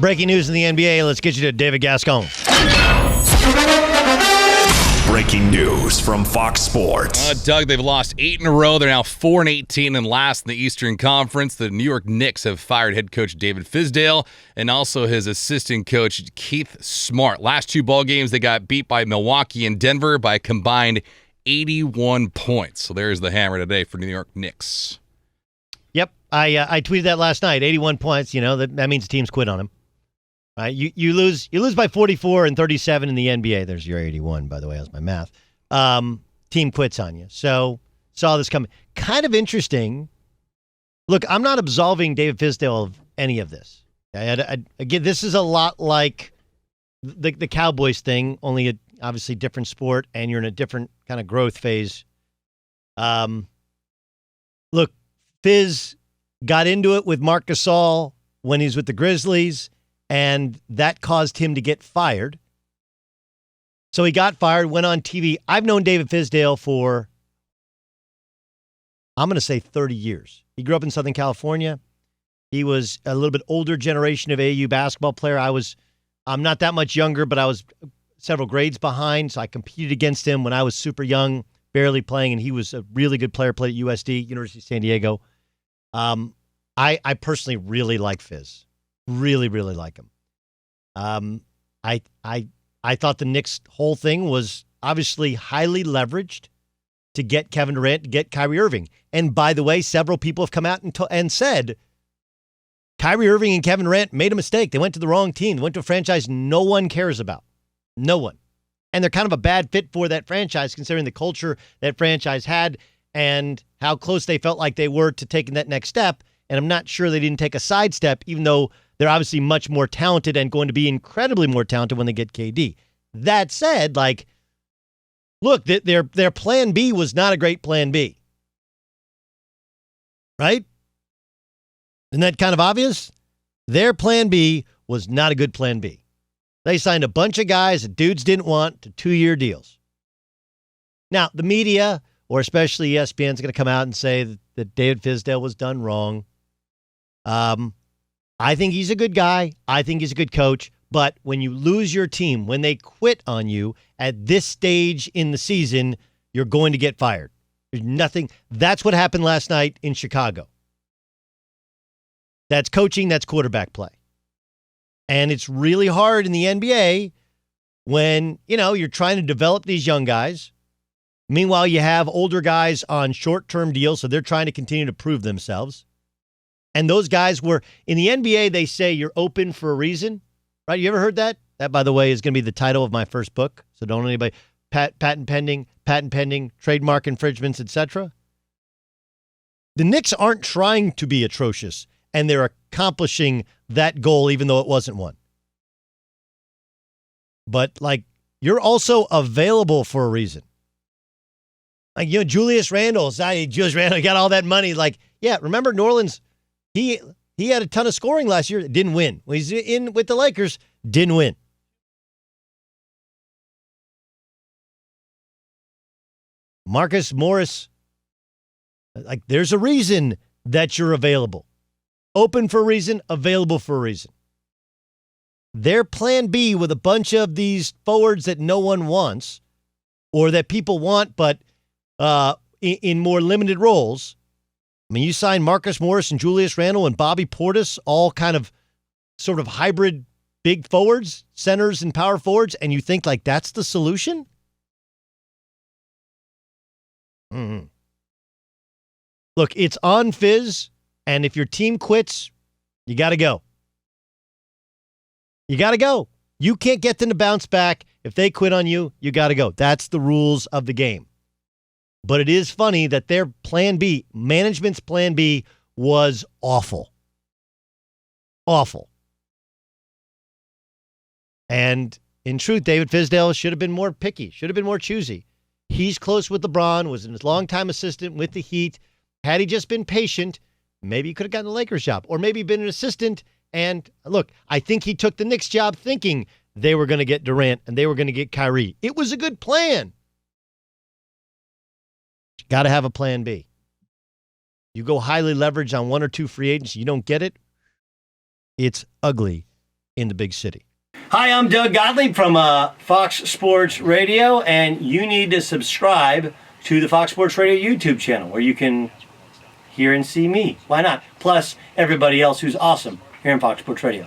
Breaking news in the NBA. Let's get you to David Gascon. Breaking news from Fox Sports. Doug, they've lost 8 in a row. They're now 4-18 and last in the Eastern Conference. The New York Knicks have fired head coach David Fizdale and also his assistant coach Keith Smart. Last 2 ball games, they got beat by Milwaukee and Denver by a combined 81 points. So there's the hammer today for New York Knicks. Yep, I tweeted that last night. 81 points. You know that means the team's quit on him. You lose by 44 and 37 in the NBA. There's your 81, by the way. That was my math. Team quits on you. So saw this coming. Kind of interesting. Look, I'm not absolving David Fizdale of any of this. Again, this is a lot like the Cowboys thing, only obviously different sport, and you're in a different kind of growth phase. Look, Fizz got into it with Marc Gasol when he's with the Grizzlies, and that caused him to get fired. So he got fired, went on TV. I've known David Fizdale for, I'm going to say 30 years. He grew up in Southern California. He was a little bit older generation of AAU basketball player. I'm not that much younger, but I was several grades behind, so I competed against him when I was super young, barely playing, and he was a really good player, played at USD, University of San Diego. I personally really like Fizz. Really, really like him. I thought the Knicks' whole thing was obviously highly leveraged to get Kevin Durant, to get Kyrie Irving. And by the way, several people have come out and said Kyrie Irving and Kevin Durant made a mistake. They went to the wrong team. They went to a franchise no one cares about. No one. And they're kind of a bad fit for that franchise, considering the culture that franchise had and how close they felt like they were to taking that next step. And I'm not sure they didn't take a sidestep, even though they're obviously much more talented and going to be incredibly more talented when they get KD. That said, look, their plan B was not a great plan B. Right? Isn't that kind of obvious? Their plan B was not a good plan B. They signed a bunch of guys that dudes didn't want to 2-year deals. Now, the media, or especially ESPN, is going to come out and say that David Fizdale was done wrong. I think he's a good guy. I think he's a good coach. But when you lose your team, when they quit on you at this stage in the season, you're going to get fired. There's nothing. That's what happened last night in Chicago. That's coaching. That's quarterback play. And it's really hard in the NBA when, you're trying to develop these young guys. Meanwhile, you have older guys on short-term deals, so they're trying to continue to prove themselves. And those guys were, in the NBA, they say you're open for a reason, right? You ever heard that? That, by the way, is going to be the title of my first book. So don't anybody, patent pending, trademark infringements, etc. The Knicks aren't trying to be atrocious, and they're accomplishing that goal, even though it wasn't one. But, you're also available for a reason. Julius Randle got all that money. Remember New Orleans? He had a ton of scoring last year. Didn't win. When he's in with the Lakers, didn't win. Marcus Morris, there's a reason that you're available. Open for a reason, available for a reason. Their plan B with a bunch of these forwards that no one wants or that people want but in more limited roles. You signed Marcus Morris and Julius Randle and Bobby Portis, all kind of sort of hybrid big forwards, centers and power forwards, and you think that's the solution? Mm-hmm. Look, it's on Fizz, and if your team quits, you got to go. You got to go. You can't get them to bounce back. If they quit on you, you got to go. That's the rules of the game. But it is funny that their plan B, management's plan B, was awful. Awful. And in truth, David Fizdale should have been more picky, should have been more choosy. He's close with LeBron, was his longtime assistant with the Heat. Had he just been patient, maybe he could have gotten a Lakers job, or maybe been an assistant. And look, I think he took the Knicks job thinking they were going to get Durant and they were going to get Kyrie. It was a good plan. Got to have a plan B. You go highly leveraged on one or two free agents, you don't get it, it's ugly in the big city. Hi, I'm Doug Gottlieb from Fox Sports Radio, and you need to subscribe to the Fox Sports Radio YouTube channel where you can hear and see me. Why not? Plus, everybody else who's awesome here on Fox Sports Radio.